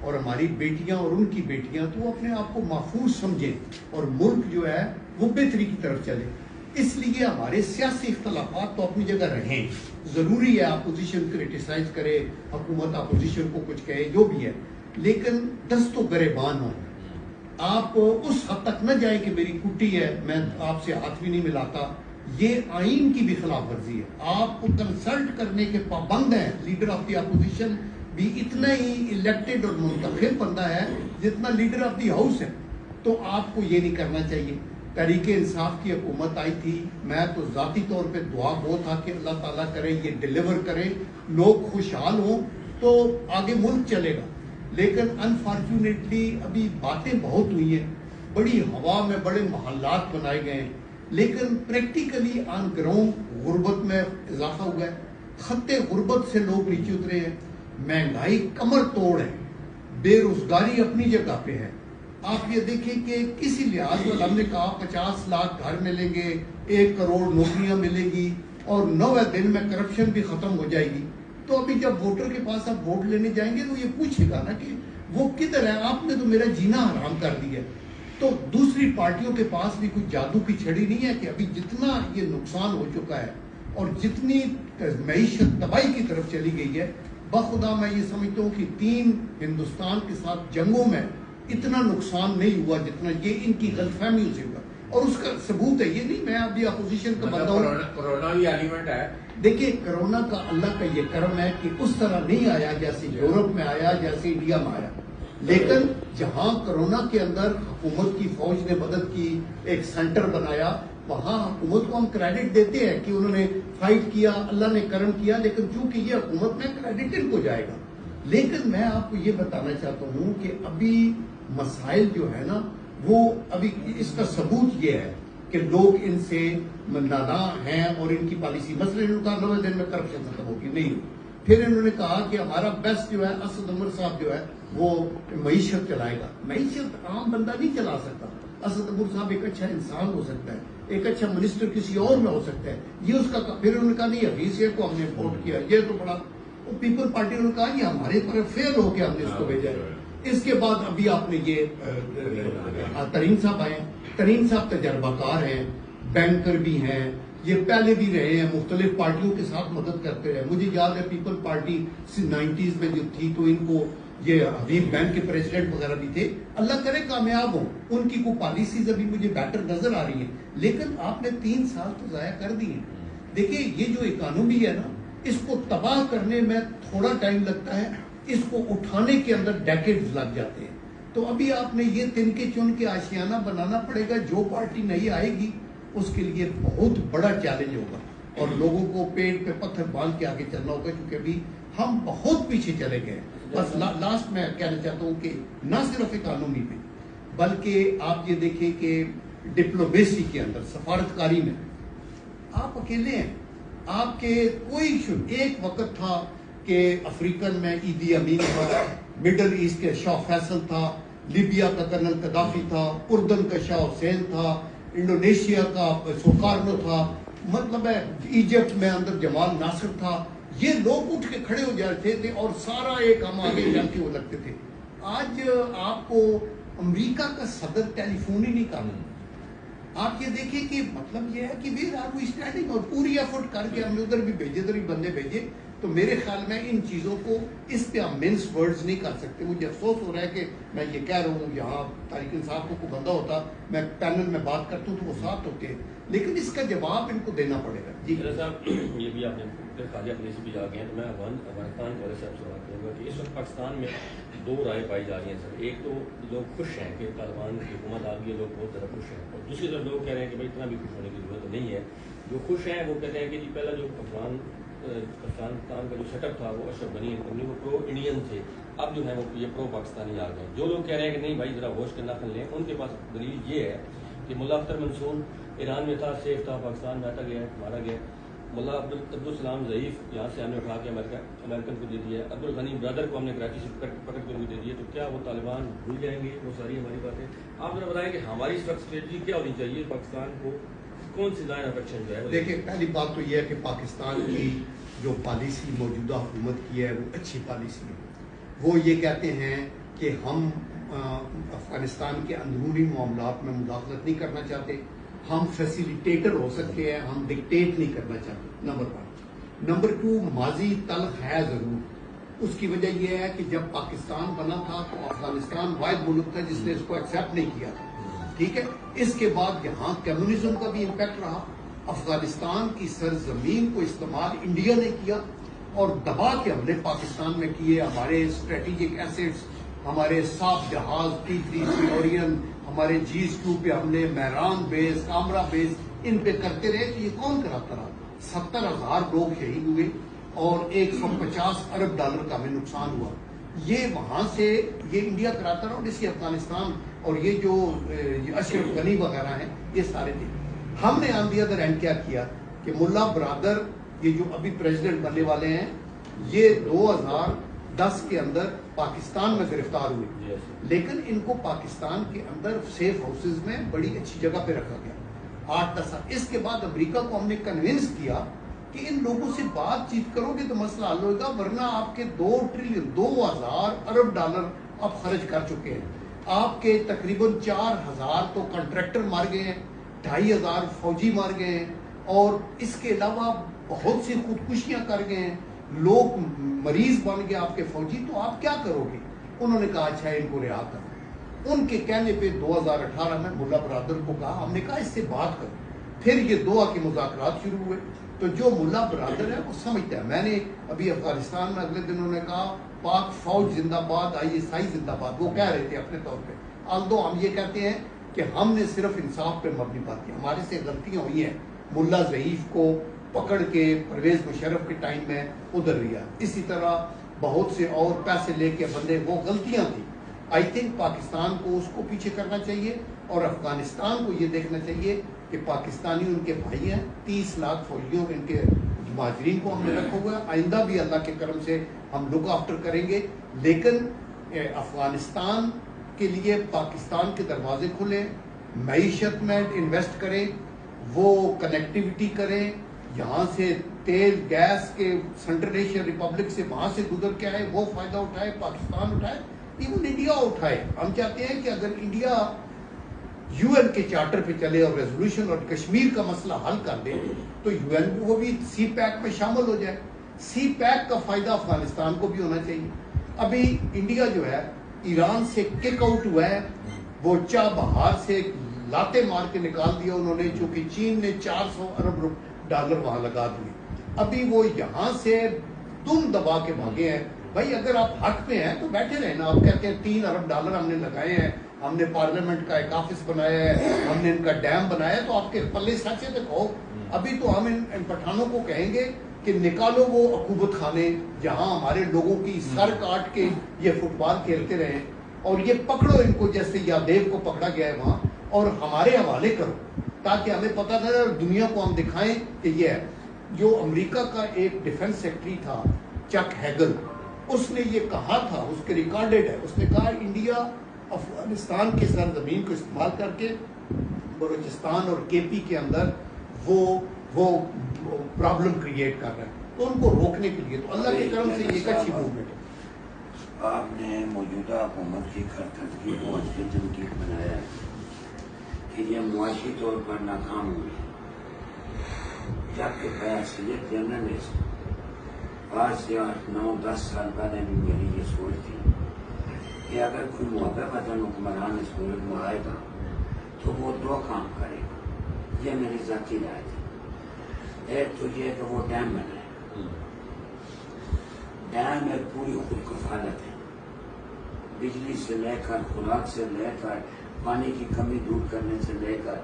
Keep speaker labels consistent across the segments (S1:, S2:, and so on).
S1: اور ہماری بیٹیاں اور ان کی بیٹیاں، تو وہ اپنے آپ کو محفوظ سمجھیں اور ملک جو ہے وہ بہتری کی طرف چلے. اس لیے ہمارے سیاسی اختلافات تو اپنی جگہ رہیں، ضروری ہے اپوزیشن کرٹیسائز کرے، حکومت اپوزیشن کو کچھ کہے، جو بھی ہے، لیکن دست و گریبان ہوں. آپ اس حد تک نہ جائیں کہ میری کٹی ہے میں آپ سے ہاتھ بھی نہیں ملاتا. یہ آئین کی بھی خلاف ورزی ہے. آپ کو کنسلٹ کرنے کے پابند ہیں. لیڈر آف دی اپوزیشن بھی اتنا ہی الیکٹڈ اور منتخب بندہ ہے جتنا لیڈر آف دی ہاؤس ہے. تو آپ کو یہ نہیں کرنا چاہیے. تحریک انصاف کی حکومت آئی تھی، میں تو ذاتی طور پہ دعا گو تھا کہ اللہ تعالیٰ کرے یہ ڈیلیور کرے، لوگ خوشحال ہوں تو آگے ملک چلے گا. لیکن انفارچونیٹلی ابھی باتیں بہت ہوئی ہیں، بڑی ہوا میں بڑے محلات بنائے گئے ہیں، لیکن پریکٹیکلی آن گراؤنڈ غربت میں اضافہ ہوا ہے. خط غربت سے لوگ نیچے اترے ہیں، مہنگائی کمر توڑ ہے، بے روزگاری اپنی جگہ پہ ہے. آپ یہ دیکھیں کہ کسی لحاظ میں ہم نے کہا 50 لاکھ گھر ملیں گے، 1 کروڑ نوکریاں ملیں گی اور 9 دن میں کرپشن بھی ختم ہو جائے گی. تو ابھی جب ووٹر کے پاس آپ ووٹ لینے جائیں گے تو یہ پوچھے گا نا کہ وہ کدھر ہے، آپ نے تو میرا جینا حرام کر دیا. تو دوسری پارٹیوں کے پاس بھی کچھ جادو کی چھڑی نہیں ہے کہ ابھی جتنا یہ نقصان ہو چکا ہے اور جتنی معیشت تباہی کی طرف چلی گئی ہے، بخدا میں یہ سمجھتا ہوں کہ 3 ہندوستان کے ساتھ جنگوں میں اتنا نقصان نہیں ہوا جتنا یہ ان کی غلط فہمیوں سے ہوا. اور اس کا ثبوت ہے، یہ نہیں میں ابھی اپوزیشن کا بندہ ہوں.
S2: کورونا بھی ایلیمنٹ ہے.
S1: دیکھیے کرونا کا اللہ کا یہ کرم ہے کہ اس طرح نہیں آیا جیسے یورپ میں آیا، جیسے انڈیا میں آیا. لیکن جہاں کرونا کے اندر حکومت کی فوج نے مدد کی، ایک سینٹر بنایا، وہاں حکومت کو ہم کریڈٹ دیتے ہیں کہ انہوں نے فائٹ کیا، اللہ نے کرم کیا. لیکن چونکہ یہ حکومت میں کریڈٹ ان کو جائے گا. لیکن میں آپ کو یہ بتانا چاہتا ہوں کہ ابھی مسائل جو ہے نا وہ ابھی اس کا ثبوت یہ ہے کہ لوگ ان سے نانا ہیں اور ان کی پالیسی، مثلا انہوں نے کہا 9 دن میں کرپشن ختم ہوگی، نہیں. پھر انہوں نے کہا کہ ہمارا بیسٹ جو ہے اسد عمر صاحب جو ہے وہ معیشت چلائے گا. معیشت عام بندہ نہیں چلا سکتا. اسد عمر صاحب ایک اچھا انسان ہو سکتا ہے، ایک اچھا منسٹر کسی اور میں ہو سکتا ہے، یہ اس کا. پھر انہوں نے کہا نہیں حفیظ شیخ کو ہم نے ووٹ کیا، یہ تو بڑا پیپل پارٹی نے کہا یہ ہمارے پر فیل ہو کے ہم نے اس کو بھیجا ہے. اس کے بعد ابھی آپ نے یہ ترین صاحب آئے. ترین صاحب تجربہ کار ہیں، بینکر بھی ہیں، یہ پہلے بھی رہے ہیں، مختلف پارٹیوں کے ساتھ مدد کرتے رہے. مجھے یاد ہے پیپل پارٹی 90s میں جو تھی تو ان کو یہ حبیب بینک کے پریزیڈنٹ وغیرہ بھی تھے. اللہ کرے کامیاب ہوں. ان کی کوئی پالیسیز ابھی مجھے بیٹر نظر آ رہی ہیں، لیکن آپ نے 3 سال تو ضائع کر دیے. دیکھیے یہ جو اکانومی ہے نا، اس کو تباہ کرنے میں تھوڑا ٹائم لگتا ہے، اس کو اٹھانے کے اندر ڈیکیڈز لگ جاتے ہیں. تو ابھی آپ نے یہ تن کے چن کے آشیانہ بنانا پڑے گا. جو پارٹی نہیں آئے گی اس کے لیے بہت بڑا چیلنج ہوگا اور لوگوں کو پیٹ پہ پتھر باندھ کے آگے چلنا ہوگا، کیونکہ ابھی ہم بہت پیچھے چلے گئے. بس لاسٹ میں کہنا چاہتا ہوں کہ نہ صرف اکانومی میں بلکہ آپ یہ دیکھیں کہ ڈپلومیسی کے اندر، سفارتکاری میں آپ اکیلے ہیں. آپ کے کوئی ایک وقت تھا کہ افریقن میں ایدی امین تھا، مڈل ایسٹ کے شاہ فیصل تھا، لیبیا کا کرنل قذافی تھا، اردن کا شاہ حسین تھا، انڈونیشیا کا سوکارنو تھا، مطلب ہے ایجپٹ میں اندر جمال ناصر تھا. یہ لوگ اٹھ کے کھڑے ہو جاتے تھے اور سارا ایک ہم آگے جان کے وہ لگتے تھے. آج آپ کو امریکہ کا صدر ٹیلی فون ہی نہیں کرنا. آپ یہ دیکھیں کہ مطلب یہ ہے کہ ویئر آر وی اسٹینڈنگ، اور پوری ایفرٹ کر کے ہم نے ادھر بھی بھیجے، ادھر بھی بندے بھیجے. تو میرے خیال میں ان چیزوں کو اس پہ ہم مینس ورڈز نہیں کر سکتے. مجھے افسوس ہو رہا ہے کہ میں یہ کہہ رہا ہوں، یہاں تحریک انصاف کو کوئی بندہ ہوتا، میں پینل میں بات کرتا ہوں تو وہ ساتھ ہوتے ہیں، لیکن اس کا جواب ان کو دینا پڑے گا. جی
S3: صاحب، یہ بھی آپ نے خواجہ پولیس بھی جا گئے ہیں، تو میں افغانستان والے صاحب سے بات کروں گا کہ اس وقت پاکستان میں 2 رائے پائی جا رہی ہیں سر. ایک تو لوگ خوش ہیں کہ طالبان کی حکومت آ گئی ہے، لوگ بہت زیادہ خوش ہیں، اور دوسری طرف لوگ کہہ رہے ہیں کہ بھائی اتنا بھی خوش ہونے کی ضرورت نہیں ہے. جو خوش ہیں وہ کہتے ہیں کہ جی پہلا جو افغانستان کا جو سیٹ اپ تھا وہ اشرف غنی وہ پرو انڈین تھے، اب جو ہے وہ یہ پرو پاکستانی آ گئے. جو لوگ کہہ رہے ہیں کہ نہیں بھائی ذرا ہوش کرنا کر لیں، ان کے پاس دلیل یہ ہے کہ ملا اختر منصور ایران میں تھا، سیف تھا، پاکستان میں آتا گیا، مارا گیا. ملا عبدالسلام ضعیف یہاں سے ہم نے اٹھا کے امریکن کو دے دیا. عبدالغنی برادر کو ہم نے کراچی سے پکڑ کے دے دیا. تو کیا وہ طالبان بھول جائیں گے وہ ساری ہماری باتیں؟ آپ ذرا بتائیں کہ ہماری اس وقت اسٹریٹجی کیا ہونی چاہیے، پاکستان کو کون سی لائن آف ایکشن جو ہے؟
S1: دیکھیں پہلی بات تو یہ ہے کہ پاکستان کی جو پالیسی موجودہ حکومت کی ہے وہ اچھی پالیسی ہے. وہ یہ کہتے ہیں کہ ہم افغانستان کے اندرونی معاملات میں مداخلت نہیں کرنا چاہتے، ہم فیسیلیٹیٹر ہو سکتے ہیں، ہم ڈکٹیٹ نہیں کرنا چاہتے، نمبر 1۔ نمبر 2، ماضی تلخ ہے ضرور، اس کی وجہ یہ ہے کہ جب پاکستان بنا تھا تو افغانستان واحد ملک تھا جس نے اس کو ایکسیپٹ نہیں کیا تھا، ٹھیک ہے۔ اس کے بعد یہاں کمیونزم کا بھی امپیکٹ رہا، افغانستان کی سرزمین کو استعمال انڈیا نے کیا اور دبا کے ہم نے پاکستان میں کیے، ہمارے اسٹریٹجک ایسیٹس، ہمارے صاف جہاز P-3 اورین، ہمارے G2 پہ ہم نے میران بیس، کامرا بیس ان پہ کرتے رہے، تو یہ کون کراتا رہا؟ 70,000 لوگ شہید ہوئے اور $150 ارب کا ہمیں نقصان ہوا۔ یہ وہاں سے یہ انڈیا کراتا رہا، اور اسی افغانستان اور یہ جو اشرف غنی وغیرہ ہیں یہ سارے تھے۔ ہم نے آن دی ادر اینڈ کیا کیا کہ ملا برادر یہ جو ابھی پریزیڈنٹ بننے والے ہیں یہ 2010 کے اندر پاکستان میں گرفتار ہوئے، لیکن ان کو پاکستان کے اندر سیف ہاؤسز میں بڑی اچھی جگہ پہ رکھا گیا 8-10 سال۔ اس کے بعد امریکہ کو ہم نے کنونس کیا کہ ان لوگوں سے بات چیت کرو گے تو مسئلہ حل ہوگا، ورنہ آپ کے 2 ٹریلین 2000 ارب ڈالر آپ خرچ کر چکے ہیں، آپ کے تقریباً 4000 تو کنٹریکٹر مار گئے ہیں، 2500 فوجی مار گئے ہیں، اور اس کے علاوہ بہت سی خودکشیاں کر گئے ہیں، لوگ مریض بن گئے آپ کے فوجی، تو آپ کیا کرو گے؟ انہوں نے کہا اچھا ان کو رہا کرو۔ ان کے کہنے پہ 2018 میں ملا برادر کو کہا، ہم نے کہا اس سے بات کرو، پھر یہ دوحہ کے مذاکرات شروع ہوئے۔ تو جو ملا برادر ہے وہ سمجھتا ہے، میں نے ابھی افغانستان میں اگلے دن انہوں نے کہا پاک فوج زندہ باد، ISI زندہ باد، وہ کہہ رہے تھے اپنے طور پہ، آلدو ہم یہ کہتے ہیں کہ ہم نے صرف انصاف پہ مبنی بات کی، ہمارے سے غلطیاں ہوئی ہیں، ملا ضعیف کو پکڑ کے پرویز مشرف کے ٹائم میں ادھر لیا، اسی طرح بہت سے اور پیسے لے کے بندے، وہ غلطیاں تھیں۔ آئی تھنک پاکستان کو اس کو پیچھے کرنا چاہیے اور افغانستان کو یہ دیکھنا چاہیے کہ پاکستانی ان کے بھائی ہیں، 30 لاکھ فوجیوں ان کے مہاجرین کو ہم نے رکھا ہوا ہے، آئندہ بھی اللہ کے کرم سے ہم لک آفٹر کریں گے، لیکن افغانستان کے لیے پاکستان کے دروازے کھلیں، معیشت میں انویسٹ کریں، وہ کنیکٹیوٹی کریں، یہاں سے تیل گیس کے سینٹرل ایشین ریپبلک سے وہاں سے گزر کے آئے، وہ فائدہ اٹھائے، پاکستان اٹھائے، ایون انڈیا اٹھائے۔ ہم چاہتے ہیں کہ اگر انڈیا UN کے چارٹر پہ چلے اور ریزولوشن اور کشمیر کا مسئلہ حل کر دے تو UN وہ بھی سی پیک میں شامل ہو جائے، سی پیک کا فائدہ افغانستان کو بھی ہونا چاہیے۔ ابھی انڈیا جو ہے ایران سے کک آؤٹ ہوا ہے، وہ چاہ بہار سے لاتے مار کے نکال دیا انہوں نے، چونکہ چین نے 400 ارب ڈالر وہاں لگا دیے، ابھی وہ یہاں سے تم دبا کے بھاگے ہیں۔ بھائی اگر آپ حق پہ ہیں تو بیٹھے رہے نا، آپ کہتے ہیں 3 ارب ڈالر ہم نے لگائے ہیں، ہم نے پارلیمنٹ کا ایک آفس بنایا ہے، ہم نے ان کا ڈیم بنایا ہے، تو آپ کے پلے سچ ہے تو کہو۔ ابھی تو ہم ان پٹھانوں کو کہیں گے کہ نکالو وہ عقوبت خانے جہاں ہمارے لوگوں کی سر کاٹ کے یہ فٹ بال کھیلتے رہے، اور یہ پکڑو ان کو جیسے یادیو کو پکڑا گیا ہے وہاں، اور ہمارے حوالے کرو تاکہ ہمیں پتہ تھا اور دنیا کو ہم دکھائیں کہ یہ ہے۔ جو امریکہ کا ایک ڈیفنس سیکرٹری تھا چک ہیگل، اس نے یہ کہا تھا، اس کے ریکارڈڈ ہے، اس نے کہا انڈیا افغانستان کی سرزمین کو استعمال کر کے بلوچستان اور KP کے اندر وہ پرابلم کریٹ کر رہا ہے، تو ان کو روکنے کے لیے تو اللہ کے کرم سے یہ ایک اچھی موومنٹ ہے۔
S4: آپ نے موجودہ حکومت کی کارکردگی کو اس لیے تنقید بنایا ہے کہ یہ معاشی طور پر ناکام ہوئی، جبکہ بحیثیت جرنلسٹ 5 سے 8, 9, 10 سال پہلے بھی میری یہ سوچ تھی کہ اگر کوئی محبت وطن حکمران اس ملک میں آئے گا تو وہ 2 کام کرے گا، یہ میری ذاتی رائے تھی۔ ایک تو یہ کہ وہ ڈیم بنائے، ڈیم ایک پوری خود کفالت ہے، بجلی سے لے کر، خوراک سے لے کر، پانی کی کمی دور کرنے سے لے کر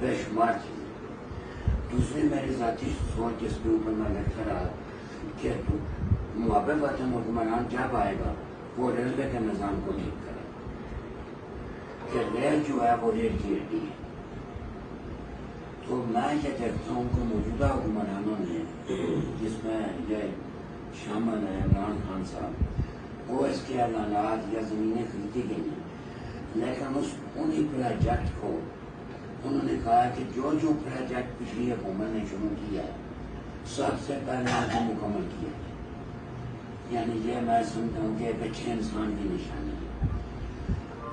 S4: بے شمار چیزیں۔ دوسری میری ذاتی سوچ جس کے اوپر میں لکھ رہا کہ محبت وطن حکمران جب آئے گا وہ ریلوے کے نظام کو ٹھیک کرے، کہ ریل جو ہے وہ ریل کی ہڈی ہے۔ تو میں یہ دیکھتا ہوں کہ موجودہ حکمرانوں نے، جس میں یہ شامل ہے عمران خان صاحب، وہ اس کے اعلانات یا زمینیں خریدی گئی ہیں، لیکن انہی پروجیکٹ کو انہوں نے کہا کہ جو پروجیکٹ پچھلی حکومت نے شروع کیا ہے سب سے پہلے آپ نے مکمل کیا، یعنی یہ میں سمجھتا ہوں کہ ایک اچھے انسان کی نشانی ہے۔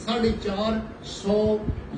S1: 450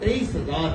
S1: 23,000,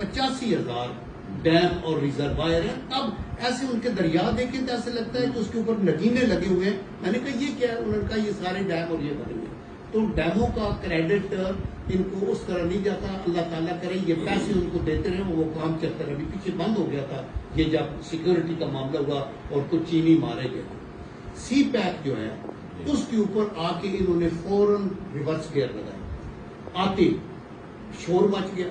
S1: 85,000 ڈیم اور ریزروائر ہے. اب ایسے ان کے دریا دیکھیں تو ایسے لگتا ہے کہ اس کے اوپر نگینے لگے ہوئے ہیں. میں نے کہا یہ کیا ہے؟ انہوں نے کہا یہ سارے ڈیم اور یہ بنے ہوئے. تو ڈیموں کا کریڈٹ ان کو اس طرح نہیں جاتا. اللہ تعالیٰ کرے یہ پیسے ان کو دیتے رہے, وہ کام چلتا رہے. ابھی پیچھے بند ہو گیا تھا یہ جب سیکورٹی کا معاملہ ہوا اور کچھ چینی مارے گئے. سی پیک جو ہے اس کے اوپر آ کے انہوں نے فوراً ریورس گیئر لگایا. آتے شور مچ گیا.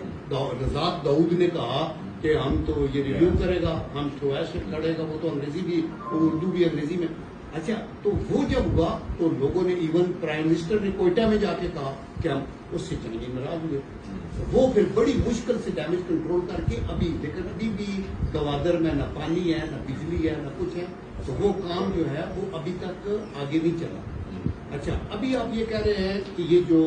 S1: رزاق داؤد نے کہا کہ ہم تو یہ ریویو کرے گا, ہم تو ایسے لڑے گا. وہ تو انگریزی بھی, وہ اردو بھی انگریزی میں. اچھا, تو وہ جب ہوا تو لوگوں نے, ایون پرائم منسٹر نے کوئٹہ میں جا کے کہا کہ ہم اس سے چنگی ناراض ہوئے. وہ پھر بڑی مشکل سے ڈیمیج کنٹرول کر کے ابھی, لیکن ابھی بھی گوادر میں نہ پانی ہے, نہ بجلی ہے, نہ کچھ ہے. تو وہ کام جو ہے وہ ابھی تک آگے نہیں چلا. اچھا, ابھی آپ یہ کہہ رہے ہیں کہ یہ جو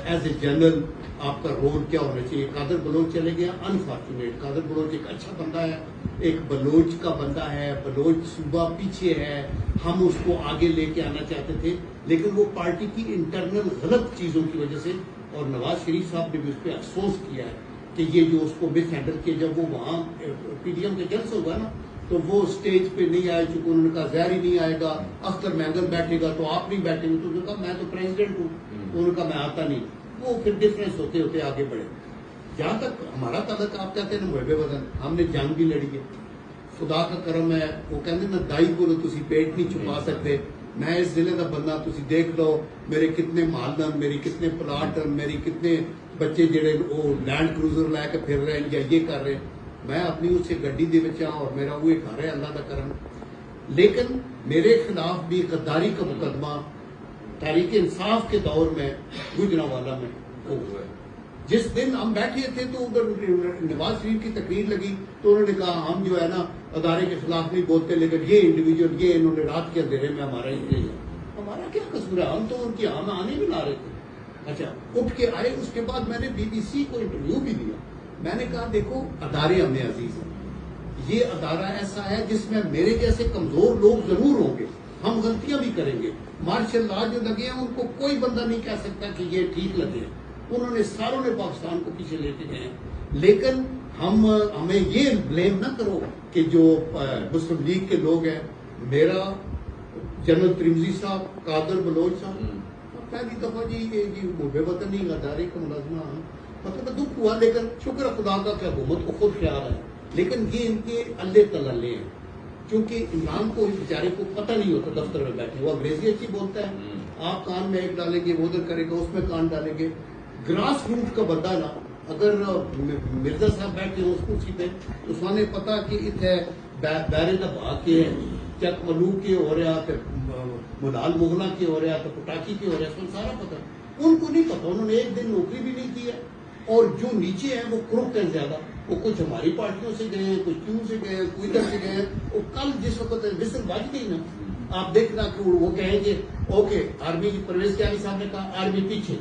S1: ایز اے جنرل آپ کا رول کیا ہونا چاہیے. قادر بلوچ چلے گیا, انفارچونیٹ. قادر بلوچ ایک اچھا بندہ ہے, ایک بلوچ کا بندہ ہے. بلوچ صوبہ پیچھے ہے, ہم اس کو آگے لے کے آنا چاہتے تھے, لیکن وہ پارٹی کی انٹرنل غلط چیزوں کی وجہ سے. اور نواز شریف صاحب نے بھی اس پہ افسوس کیا ہے کہ یہ جو اس کو مس ہینڈل کیا. جب وہ وہاں پی ڈی ایم کے جلسہ ہوا نا تو وہ اسٹیج پہ نہیں آئے, چونکہ انہوں نے کہا زہر ہی نہیں آئے گا, اختر مینگل بیٹھے گا تو آپ نہیں بیٹھیں گے. تو انہوں نے کہا میں تو پریزیڈنٹ ہوں. انہوں نے کہا میں آتا نہیں. وہ پھر ڈفرینس ہوتے ہوتے آگے بڑھے. جہاں تک ہمارا تعلق, آپ کہتے ہیں نا محب وطن, ہم نے جنگ بھی لڑی ہے. خدا کا کرم ہے, وہ کہتے ہیں نا دائی کو تسی پیٹ نہیں چھپا سکتے. میں اس ضلع کا بندہ, تسی دیکھ لو میرے کتنے مالدن, میری کتنے پلاٹ, میری کتنے بچے جڑے وہ لینڈ کروزر لے کے پھر رہے ہیں یا یہ کر رہے ہیں. میں اپنی اس سے گڈی دے وچ ہاں اور میرا وہ گھر ہے, اللہ کا کرم. لیکن میرے خلاف بھی غداری کا مقدمہ تحریک انصاف کے دور میں گجرانوالہ میں ہوا. جس دن ہم بیٹھے تھے تو ادھر نواز شریف کی تقریر لگی تو انہوں نے کہا ہم جو ہے نا ادارے کے خلاف نہیں بولتے, لیکن یہ انڈیویجول, یہ انہوں نے رات کے اندھیرے میں ہمارا ہمارا کیا قصور ہے, ہم تو ان کی ہم آنے بھی لا رہے تھے. اچھا, اٹھ کے آئے. اس کے بعد میں نے بی بی سی کو انٹرویو بھی دیا. میں نے کہا دیکھو ادارے ہمیں عزیز ہیں, یہ ادارہ ایسا ہے جس میں میرے جیسے کمزور لوگ ضرور ہوں گے, ہم غلطیاں بھی کریں گے. مارشل لا جو لگے ہیں ان کو کوئی بندہ نہیں کہہ سکتا کہ یہ ٹھیک لگے. انہوں نے ساروں نے پاکستان کو پیچھے لے کے گئے. لیکن ہمیں یہ بلیم نہ کرو کہ جو مسلم لیگ کے لوگ ہیں, میرا جنرل ترمزی صاحب, قادر بلوچ صاحب, پہلی دفعہ جی محب وطنی غداری کا ملازمہ, مطلب دکھ ہوا. لیکن شکر خدا کا کہ حکومت کو خود خیال ہے. لیکن یہ ان کے اللہ تللے ہیں, کیونکہ عمران کو بیچارے کو پتہ نہیں ہوتا دفتر میں بیٹھے. وہ انگریزی اچھی بولتا ہے, آپ کان میں ایک ڈالیں گے, وہ ادھر کرے گا, اس میں کان ڈالیں گے. گراس روٹ کا بندہ نا, اگر مرزا صاحب بیٹھے ہوں اس کرسی پہ تو سانے پتا کہ اتنے بیرے کا بھا کے چک ملوک کے ہو رہا, ملال مغلہ کے ہو رہا, تو پٹاکی کے ہو رہا, اس کو سارا پتا. ان کو نہیں پتا, انہوں نے ایک دن نوکری بھی نہیں کی ہے. اور جو نیچے ہیں وہ کرپٹ ہیں زیادہ. وہ کچھ ہماری پارٹیوں سے گئے ہیں, کچھ کیوں سے گئے ہیں, کوئی ادھر سے گئے ہیں. وہ کل جس وقت وسل بج گئی نا, آپ دیکھنا کہ وہ کہیں گے اوکے آرمی کی, پرویز کیانی صاحب نے کہا آرمی پیچھے,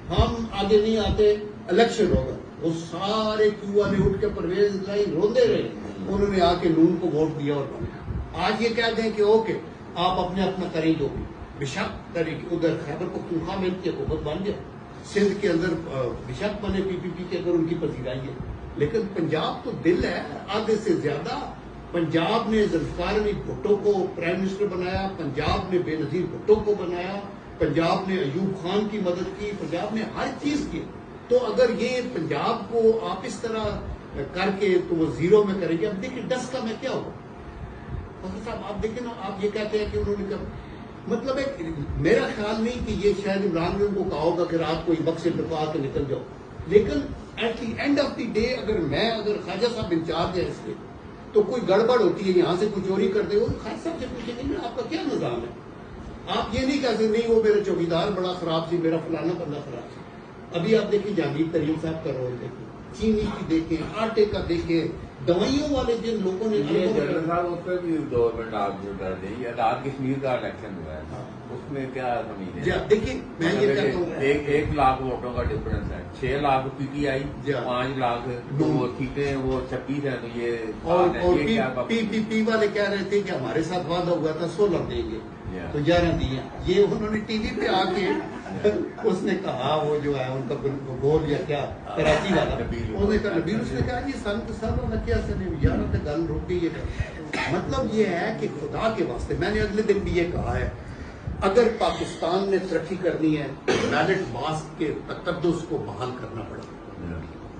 S1: ہم آگے نہیں آتے, الیکشن ہوگا. وہ سارے کیو والے اٹھ کے پرویز لائی روندے رہے. انہوں نے آ کے نون کو ووٹ دیا. اور آج یہ کہہ دیں کہ اوکے آپ اپنے اپنا کریں جو بھی. بشک طریقے ادھر خیبر پختونخوا میں ان کی حکومت بن گیا, سندھ کے اندر بشک بنے پی پی پی کے اندر ان کی پذیرائی ہے. لیکن پنجاب تو دل ہے آدھے سے زیادہ. پنجاب نے ذوالفقار علی بھٹو کو پرائم منسٹر بنایا, پنجاب نے بے نظیر بھٹو کو بنایا, پنجاب نے ایوب خان کی مدد کی, پنجاب نے ہر چیز کی. تو اگر یہ پنجاب کو آپ اس طرح کر کے تو وہ زیرو میں کریں گے. اب دیکھیں ڈسکا میں کیا ہوگا فخر صاحب, آپ دیکھیں نا, آپ یہ کہتے ہیں کہ انہوں نے مطلب ہے, میرا خیال نہیں کہ یہ شاید عمران نے ان کو کہا ہوگا کہ رات کو بکس سے ڈکا کے نکل جاؤ. لیکن at the end of the day اگر خواجہ صاحب انچارج ہے اس کے, تو کوئی گڑبڑ ہوتی ہے, یہاں سے کوئی چوری کرتے ہو, خواجہ صاحب سے پوچھیں گے آپ کا کیا نظام ہے. آپ یہ نہیں کہہ سکتے نہیں وہ میرا چوکیدار بڑا خراب سی, میرا فلانا بندہ خراب سی. ابھی آپ دیکھیں جہانگیر ترین صاحب کا رول دیکھیں, چینی کی دیکھیں, آٹے کا دیکھیں, دوائیوں والے جن لوگوں نے
S2: جنرل صاحب اس پہ بھی گورنمنٹ آپ جو کر دیں, یا آج کشمیر کا الیکشن ہوا ہے اس میں کیا سمجھ ہے.
S1: دیکھیں میں یہ کہتا ہوں
S2: 1 لاکھ ووٹوں کا ڈفرنس ہے. 6 lakh P T I, 5 lakh وہ سیٹیں وہ 26 ہے. تو یہ
S1: اور پی پی پی والے کہہ رہے تھے کہ ہمارے ساتھ وعدہ ہوا تھا 16 دیں گے, تو 11 دیا. یہ انہوں نے ٹی وی پہ آ کے اس نے کہا وہ جو ہے ان کا گول یا کیا کراچی والا
S2: نبیل،
S1: اس نے کہا نبیل، اس نے کہا جی سن تو سر والا کیا سن یار تو گل رک گئی ہے. مطلب یہ ہے کہ خدا کے واسطے میں نے اگلے دن بھی یہ کہا ہے، اگر پاکستان نے ترقی کرنی ہے بیلٹ باکس کے تقدس کو بحال کرنا پڑا.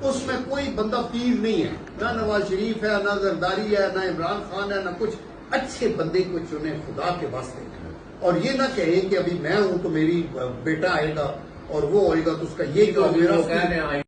S1: اس میں کوئی بندہ پیر نہیں ہے، نہ نواز شریف ہے، نہ زرداری ہے، نہ عمران خان ہے، نہ کچھ. اچھے بندے کو چنے خدا کے واسطے، اور یہ نہ کہیں کہ ابھی میں ہوں تو میری بیٹا آئے گا اور وہ ہوئے گا تو اس کا یہ
S2: جو
S1: میرا
S2: وہ کہہ رہے ہیں